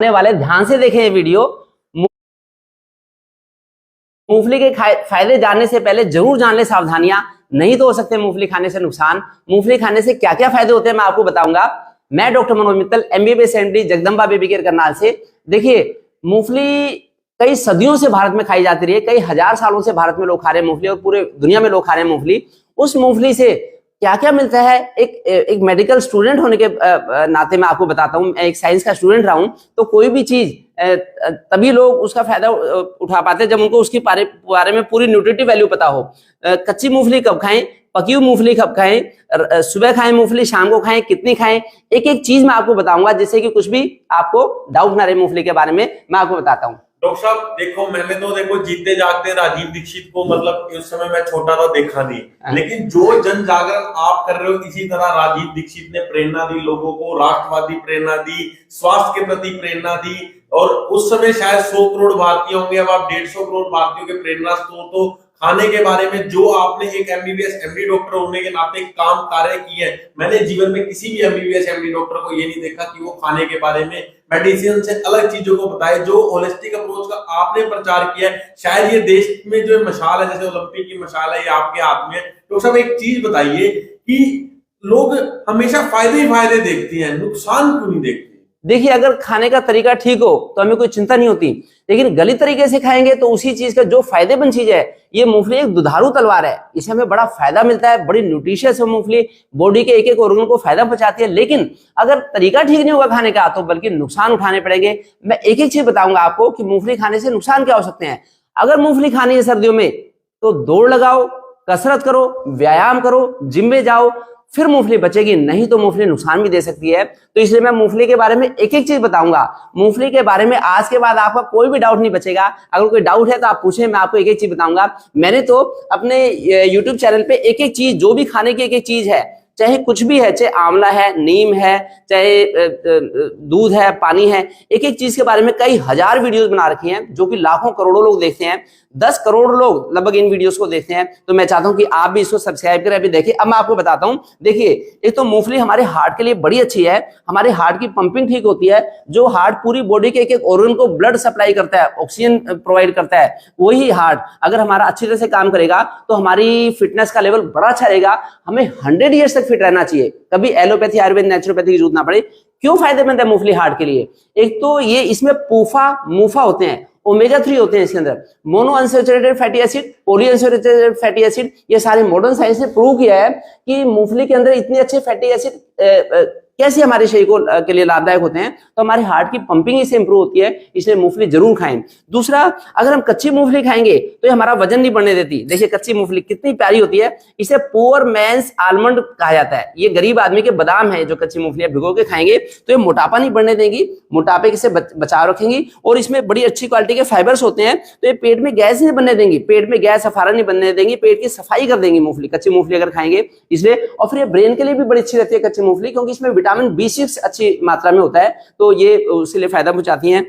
वाले ध्यान से देखें ये वीडियो। मूंगफली के फायदे जानने से पहले जरूर जान ले सावधानियां, नहीं तो हो सकते मूंगफली खाने से नुकसान। मूंगफली खाने से क्या क्या फायदे होते हैं मैं आपको बताऊंगा। मैं doctor Manoj Mittal, MBBS MD, Jagdamba baby care Karnal से। देखिए, मूंगफली कई सदियों से भारत में खाई जाती रही है, कई हजार सालों से भारत में लोग खा रहे हैं मूंगफली, और पूरे दुनिया में लोग खा रहे हैं मूंगफली। उस मूंगफली से क्या क्या मिलता है, एक मेडिकल स्टूडेंट होने के नाते मैं आपको बताता हूं। मैं एक साइंस का स्टूडेंट रहा हूं, तो कोई भी चीज तभी लोग उसका फायदा उठा पाते हैं जब उनको उसके बारे में पूरी न्यूट्रिटिव वैल्यू पता हो। कच्ची मूंगफली कब खाएं, पकी हुई मूंगफली कब खाएं, सुबह खाएं मूंगफली, शाम को खाएं, कितनी खाएं, एक एक चीज मैं आपको बताऊंगा, जिससे कि कुछ भी आपको डाउट ना रहे मूंगफली के बारे में। मैं आपको बताता हूँ। डॉक्टर साहब देखो, मैंने तो देखो जीते जागते राजीव दीक्षित को, मतलब उस समय मैं छोटा था, देखा नहीं, लेकिन जो जन जागरण आप कर रहे हो, इसी तरह राजीव दीक्षित ने प्रेरणा दी लोगों को, राष्ट्रवादी प्रेरणा दी, स्वास्थ्य के प्रति प्रेरणा दी। और उस समय शायद 100 करोड़ भारतीय होंगे, अब आप 150 करोड़ भारतीयों के प्रेरणा स्रोत। तो खाने के बारे में जो आपने एक MBBS MD डॉक्टर होने के नाते काम कार्य किए हैं, मैंने जीवन में किसी भी MBBS MD डॉक्टर को ये नहीं देखा कि वो खाने के बारे में मेडिसिन से अलग चीजों को बताए। जो होलिस्टिक अप्रोच का आपने प्रचार किया है, शायद ये देश में जो मशाल है, जैसे ओलंपिक की मशाल है, ये आपके हाथ में। तो सब एक चीज बताइए कि लोग हमेशा फायदे ही फायदे देखते हैं, नुकसान क्यों नहीं देखते? देखिए, अगर खाने का तरीका ठीक हो तो हमें कोई चिंता नहीं होती, लेकिन गलत तरीके से खाएंगे तो उसी चीज का जो फायदेमंद चीज है, ये मूंगफली एक दुधारू तलवार है, इससे हमें बड़ा फायदा मिलता है, बड़ी न्यूट्रिशियस है मूंगफली, बॉडी के एक एक ऑर्गन को फायदा पहुंचाती है। लेकिन अगर तरीका ठीक नहीं होगा खाने का तो बल्कि नुकसान उठाने पड़ेंगे। मैं एक एक चीज बताऊंगा आपको कि मूंगफली खाने से नुकसान क्या हो सकते हैं। अगर मूंगफली खानी है सर्दियों में तो दौड़ लगाओ, कसरत करो, व्यायाम करो, जिम में जाओ, फिर मूंगफली बचेगी, नहीं तो मूंगफली नुकसान भी दे सकती है। तो इसलिए मैं मूंगफली के बारे में एक एक चीज बताऊंगा। मूंगफली के बारे में आज के बाद आपका कोई भी डाउट नहीं बचेगा। अगर कोई डाउट है तो आप पूछें, मैं आपको एक एक चीज बताऊंगा। मैंने तो अपने YouTube चैनल पे एक एक चीज, जो भी खाने की एक एक चीज है, चाहे कुछ भी है, चाहे आंवला है, नीम है, चाहे दूध है, पानी है, एक एक चीज के बारे में कई हजार वीडियोस बना रखी हैं, जो कि लाखों करोड़ों लोग देखते हैं। 10 करोड़ लोग लगभग इन वीडियोस को देखते हैं। तो मैं चाहता हूं कि आप भी इसको सब्सक्राइब करें, अभी देखिए। अब मैं आपको बताता हूं। देखिए, एक तो मूंगफली हमारे हार्ट के लिए बड़ी अच्छी है, हमारे हार्ट की पंपिंग ठीक होती है। जो हार्ट पूरी बॉडी के एक एक ऑर्गन को ब्लड सप्लाई करता है, ऑक्सीजन प्रोवाइड करता है, वही हार्ट अगर हमारा अच्छी तरह से काम करेगा तो हमारी फिटनेस का लेवल बड़ा अच्छा रहेगा। हमें 100 ईयर्स तक फिट रहना चाहिए, कभी एलोपैथी, आयुर्वेद, नेचुरोपैथी की जरूरत ना पड़े। क्यों फायदेमंद है मूंगफली हार्ट के लिए? एक तो ये इसमें मूफा होते हैं, ओमेगा 3 होते हैं इसके अंदर, mono unsaturated fatty acid, poly unsaturated fatty acid. ये सारे मॉडर्न साइंस ने प्रूव किया है कि मूंगफली के अंदर इतने अच्छे फैटी एसिड कैसे हमारे शरीर के लिए लाभदायक होते हैं। तो हमारे हार्ट की पंपिंग इससे इंप्रूव होती है, इसलिए मूंगफली जरूर खाएं। दूसरा, अगर हम कच्ची मूंगफली खाएंगे तो ये हमारा वजन नहीं बढ़ने देती। देखिए, कच्ची मूंगफली कितनी प्यारी होती है, इसे पुअर मैंस आलमंड कहा जाता है। ये गरीब आदमी के बादाम है। जो कच्ची मूंगफली भिगो के खाएंगे तो ये मोटापा नहीं बढ़ने देंगी, मोटापे से बचाव रखेंगी, और इसमें बड़ी अच्छी क्वालिटी के फाइबर्स होते हैं, तो ये पेट में गैस नहीं बनने देंगी, पेट में गैस अफारा नहीं बनने देंगी, पेट की सफाई कर देंगी मूंगफली, कच्ची मूंगफली अगर खाएंगे। इसलिए, और फिर ये ब्रेन के लिए भी बड़ी अच्छी रहती है कच्ची मूंगफली, क्योंकि इसमें विटामिन B6 अच्छी मात्रा में होता है, तो ये उसके लिए फायदा पहुंचाती हैं।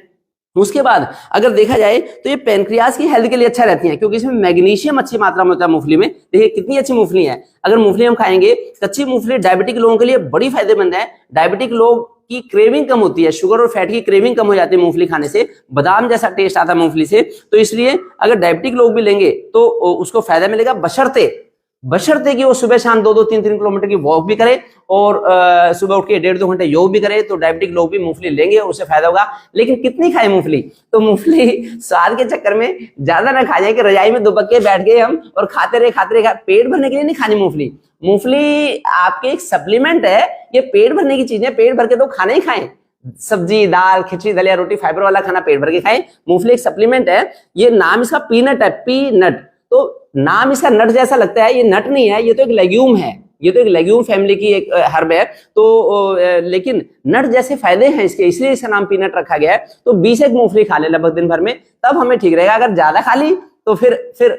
उसके बाद अगर देखा जाए तो ये पेनक्रियाज की हेल्थ के लिए अच्छा रहती है, क्योंकि इसमें मैग्नीशियम अच्छी मात्रा में होता है मूंगफली में। देखिए कितनी अच्छी मूंगफली है। अगर मूंगफली हम खाएंगे, कच्ची मूंगफली डायबिटिक लोगों के लिए बड़ी फायदेमंद है। डायबिटिक लोग की क्रेविंग कम होती है, शुगर और फैट की क्रेविंग कम हो जाती है मूंगफली खाने से, बादाम जैसा टेस्ट आता है मूंगफली से। तो इसलिए अगर डायबिटिक लोग भी लेंगे तो उसको फायदा मिलेगा, बशर्ते कि वो सुबह शाम 2-3 किलोमीटर की वॉक भी करे, और सुबह उठ के 1.5-2 घंटे योग भी करे, तो डायबिटिक लोग भी मूंगफली लेंगे, उससे फायदा होगा। लेकिन कितनी खाए मूंगफली? तो मूंगफली स्वाद के चक्कर में ज्यादा ना खा जाए कि रजाई में दुबक के बैठ गए हम और खाते रहे। पेट भरने के लिए नहीं खानी मूंगफली। मूंगफली आपके एक सप्लीमेंट है, ये पेट भरने की चीज है। पेट भर के तो खाना ही खाएं, सब्जी, दाल, खिचड़ी, दलिया, रोटी, फाइबर वाला खाना पेट भर के खाएं। मूंगफली एक सप्लीमेंट है। ये नाम इसका पीनट है, पीनट। तो नाम इसका नट जैसा लगता है, ये नट नहीं है, ये तो एक लेग्यूम है, ये तो एक लेग्यूम फैमिली की एक हर्ब है। तो लेकिन नट जैसे फायदे हैं इसके, इसलिए इसका नाम पीनट रखा गया है। तो 20 एक मूंगफली खा ले लगभग दिन भर में, तब हमें ठीक रहेगा। अगर ज्यादा खा ली तो फिर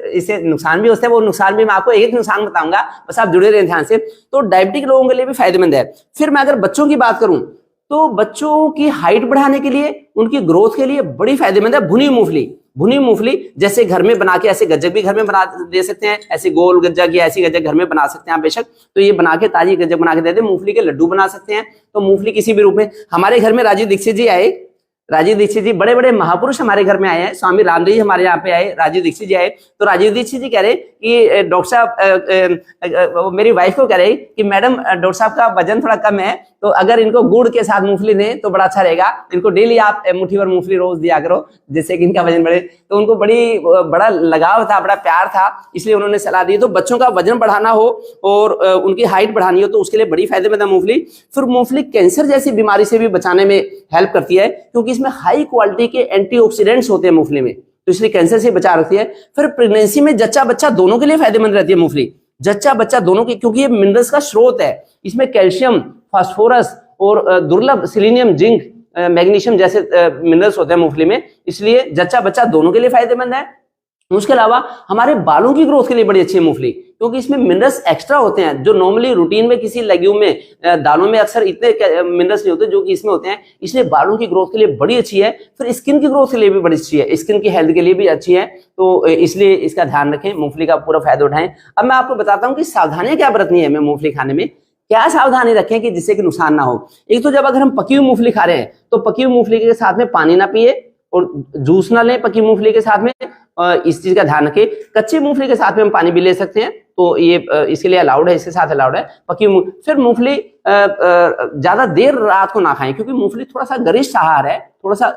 इससे नुकसान भी होता है। वो नुकसान भी मैं आपको एक नुकसान बताऊंगा, बस आप जुड़े रहें ध्यान से। तो डायबिटिक लोगों के लिए भी फायदेमंद है। फिर मैं अगर बच्चों की बात करूं तो बच्चों की हाइट बढ़ाने के लिए, उनकी ग्रोथ के लिए बड़ी फायदेमंद है भुनी मूंगफली। जैसे घर में बना के ऐसे गज्जक भी घर में बना दे सकते हैं, ऐसे गोल गज्जक या ऐसी गज्जक घर में बना सकते हैं आप बेशक। तो ये बना के ताजी गज्जक बना के देते हैं। मूंगफली के लड्डू बना सकते हैं। तो मूंगफली किसी भी रूप में, हमारे घर में राजीव दीक्षित जी आए, राजीव दीक्षित जी, बड़े बड़े महापुरुष हमारे घर में आए हैं। स्वामी रामदेव जी हमारे यहाँ पे आए, राजीव दीक्षित जी आए। तो राजीव दीक्षित जी कह रहे कि डॉक्टर साहब, मेरी वाइफ को कह रहे कि मैडम डॉक्टर साहब का वजन थोड़ा कम है, तो अगर इनको गुड़ के साथ मूंगफली दें तो बड़ा अच्छा रहेगा, इनको डेली आप मुट्ठी भर मूंगफली रोज दिया करो जिससे कि इनका वजन बढ़े। तो उनको बड़ा लगाव था, बड़ा प्यार था, इसलिए उन्होंने सलाह दी। तो बच्चों का वजन बढ़ाना हो और उनकी हाइट बढ़ानी हो तो उसके लिए बड़ी फायदेमंद है मूंगफली। फिर मूंगफली कैंसर जैसी बीमारी से भी बचाने में हेल्प करती है, क्योंकि इसमें हाई क्वालिटी के एंटीऑक्सीडेंट्स होते हैं मूंगफली में, तो इसलिए कैंसर से बचा रखती है। फिर प्रेगनेंसी में जच्चा बच्चा दोनों के लिए फायदेमंद रहती है मूंगफली, जच्चा बच्चा दोनों की, क्योंकि ये मिनरल्स का स्रोत है। इसमें कैल्शियम, फास्फोरस और दुर्लभ सिलीनियम, जिंक, मैग्नीशियम जैसे मिनरल्स होते हैं मूंगफली में, इसलिए जच्चा बच्चा दोनों के लिए फायदेमंद है। उसके अलावा हमारे बालों की ग्रोथ के लिए बड़ी अच्छी है मूंगफली, क्योंकि इसमें मिनरल्स एक्स्ट्रा होते हैं जो नॉर्मली रूटीन में किसी लेग्यूम में, दालों में अक्सर इतने मिनरल्स नहीं होते जो कि इसमें होते हैं, इसलिए बालों की ग्रोथ के लिए बड़ी अच्छी है। फिर स्किन की ग्रोथ के लिए भी बड़ी अच्छी है, स्किन की हेल्थ के लिए भी अच्छी है, तो इसलिए इसका ध्यान रखें, मूंगफली का पूरा फायदा उठाएं। अब मैं आपको बताता हूँ कि सावधानियां क्या बरतनी है हमें मूंगफली खाने में, क्या सावधानी रखें कि जिससे कि नुकसान ना हो। एक तो जब अगर हम पकी हुई मूंगफली खा रहे हैं तो पकी हुई मूंगफली के साथ में पानी ना पिए और जूस ना लें पकी मूंगफली के साथ में, इस चीज का ध्यान रखें। कच्ची मूंगफली के साथ में हम पानी भी ले सकते हैं, तो ये इसके लिए अलाउड है, इसके साथ अलाउड है पकी। फिर मूंगफली ज्यादा देर रात को ना खाएं, क्योंकि मूंगफली थोड़ा सा गरिष्ठ आहार है, थोड़ा सा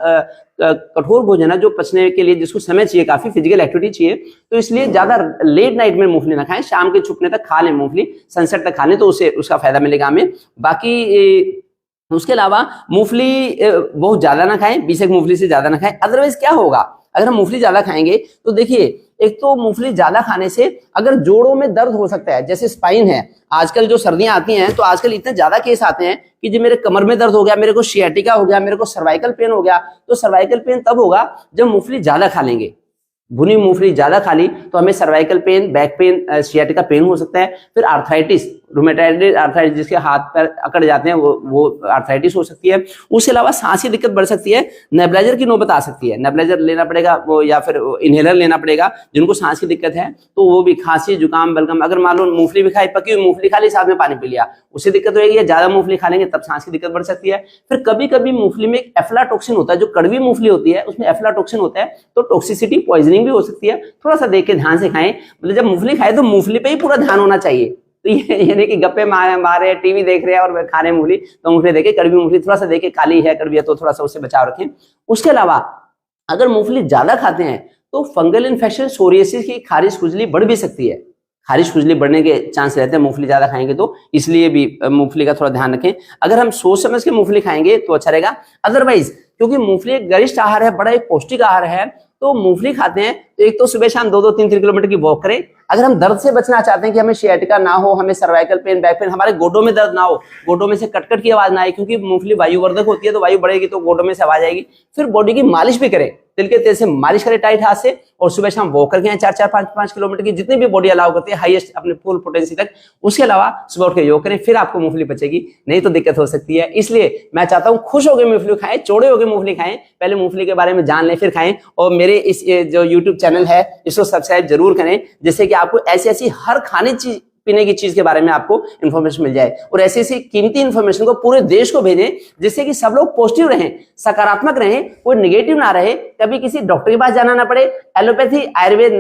कठोर भोजन है जो पचने के लिए जिसको समय चाहिए, काफी फिजिकल एक्टिविटी चाहिए, तो इसलिए ज्यादा लेट नाइट में मूंगफली ना खाएं, शाम के छुपने तक खा लें मूंगफली, सनसेट तक खा लें तो उससे उसका फायदा मिलेगा हमें। बाकी उसके अलावा मूंगफली बहुत ज्यादा ना खाएं, 20 मूंगफली से ज्यादा ना खाएं। अदरवाइज क्या होगा, अगर हम मूंगफली ज्यादा खाएंगे तो देखिए, एक तो मूंगफली ज्यादा खाने से अगर जोड़ों में दर्द हो सकता है, जैसे स्पाइन है, आजकल जो सर्दियां आती हैं तो आजकल इतने ज्यादा केस आते हैं कि जो मेरे कमर में दर्द हो गया, मेरे को शियाटिका हो गया, मेरे को सर्वाइकल पेन हो गया, तो सर्वाइकल पेन तब होगा जब मूंगफली ज्यादा खा लेंगे। भुनी मूंगफली ज्यादा खा ली तो हमें cervical pain, back pain, sciatica pain हो सकता है। फिर आर्थराइटिस, रूमेटॉइड आर्थराइटिस, जिसके हाथ पैर अकड़ जाते हैं, वो आर्थराइटिस हो सकती है। उसके अलावा सांस की दिक्कत बढ़ सकती है, नेबुलाइजर की नौबत आ सकती है, नेबुलाइजर लेना पड़ेगा वो, या फिर इनहेलर लेना पड़ेगा जिनको सांस की दिक्कत है, तो वो भी खांसी, जुकाम, बलगम। अगर मान लो मूंगफली भी खाई, पकी हुई मूंगफली खा ली, साथ में पानी पी लिया, उससे दिक्कत होगी, या ज्यादा मूंगफली खा लेंगे तब सांस की दिक्कत बढ़ सकती है। फिर कभी कभी मूंगफली में एफ्लाटॉक्सिन होता है, जो कड़वी मूंगफली होती है उसमें एफ्लाटॉक्सिन होता है, तो टॉक्सिसिटी, पॉइजनिंग भी हो सकती है। थोड़ा सा देख के ध्यान से खाएं, मतलब जब मूंगफली खाए तो मूंगफली पे ही पूरा ध्यान होना चाहिए, तो ये नहीं कि गप्पे मारे, टीवी देख रहे हैं और खा रहे हैं मूंगफली, तो मूंगफली देखे, कड़वी मूंगफली थोड़ा सा देखे, काली है, कड़वी है, तो थोड़ा सा उससे बचाव रखें। उसके अलावा अगर मूंगफली ज्यादा खाते हैं तो फंगल इन्फेक्शन, सोरियासिस की खारिश खुजली बढ़ भी सकती है, खारिश खुजली बढ़ने के चांस रहते हैं मूंगफली ज्यादा खाएंगे तो, इसलिए भी मूंगफली का थोड़ा ध्यान रखें। अगर हम सोच समझ के मूंगफली खाएंगे तो अच्छा रहेगा। अदरवाइज क्योंकि मूंगफली एक गरिष्ठ आहार है, बड़ा एक पौष्टिक आहार है, तो मूंगफली खाते हैं तो एक तो सुबह शाम 2-2, 3-3 किलोमीटर की वॉक करें। अगर हम दर्द से बचना चाहते हैं कि हमें शियाटिका ना हो, हमें सर्वाइकल पेन, बैक पेन, हमारे गोडों में दर्द ना हो, गोडों में से कटकट की आवाज ना आए, क्योंकि मूंगफली वायुवर्धक होती है, तो वायु बढ़ेगी तो गोडों में से आवाज आएगी। फिर बॉडी की मालिश भी करें, तिल के तेल से मालिश करें टाइट हाथ से, और सुबह शाम वॉक करके आए 4-4, 5-5 किलोमीटर की, जितनी भी बॉडी अलाउ करती है हाईएस्ट अपने फुल पोटेंसी तक। उसके अलावा सुबह उठ के योग करें, फिर आपको मूंगफली बचेगी, नहीं तो दिक्कत हो सकती है। इसलिए मैं चाहता हूं खुश होकर मूंगफली खाएं, चौड़े होकर मूंगफली खाएं, पहले मूंगफली के बारे में जान लें फिर खाएं। और मेरे इस जो यूट्यूब चैनल है इसको सब्सक्राइब जरूर करें, जिससे कि आपको ऐसी ऐसी हर खाने चीज, पीने की चीज के बारे में आपको इन्फॉर्मेशन मिल जाए, और ऐसी ऐसी कीमती इन्फॉर्मेशन को पूरे देश को भेजें, जिससे कि सब लोग पॉजिटिव रहें, सकारात्मक रहें, कोई नेगेटिव ना रहे, कभी किसी डॉक्टर के पास जाना ना पड़े। एलोपैथी, आयुर्वेद,